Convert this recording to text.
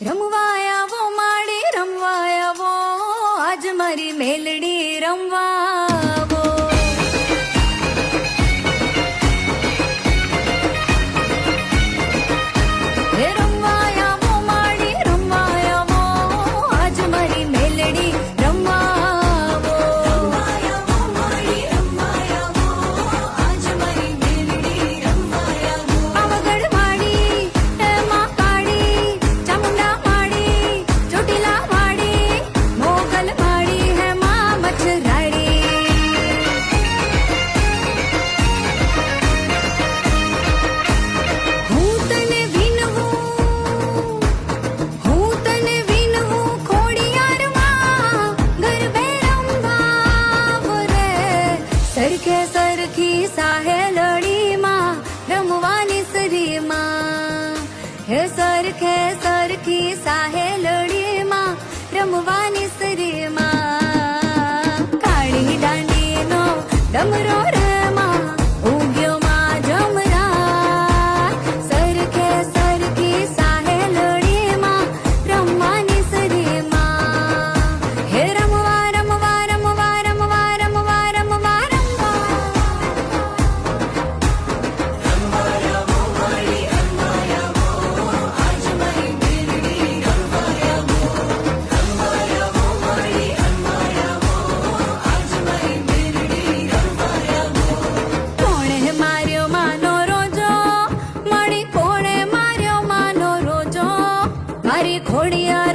રમવાયા વો માડી રમવાયા વો આજ મારી મેલડી રમવા વો રમવાયા વો માડી રમવાયા વો આજ મારી મેલડી રમવા વો રમવાયા વો માડી રમવાયા વો આજ મારી મેલડી રમવાયા વો પાવાગઢ માડી એમાં કાળી ચામુંડા માડી ચોટીલા માડી મોગલ માડી હે માં મચરાડી હું તને વિનવું ખોડિયારમાં ગરબે રમવા રે સરખે સરખી સાહેલડીમાં રમવાની સરીમાં હે સરખે સરખી સાહેલડીમાં રમવાની સરીમાં કાળી દાંડીનો ડમરો રેમાં ઉગ્યો માં જમરા સરખે સરખી સાહેલડીમાં રમવાની સરીમાં હે રમવા રમવા રમવા રમવા રમવા રમવા રમવા કોણે માર્યો માનો રોજો મળી કોણે માર્યો માનો રોજો મારી ખોડિયા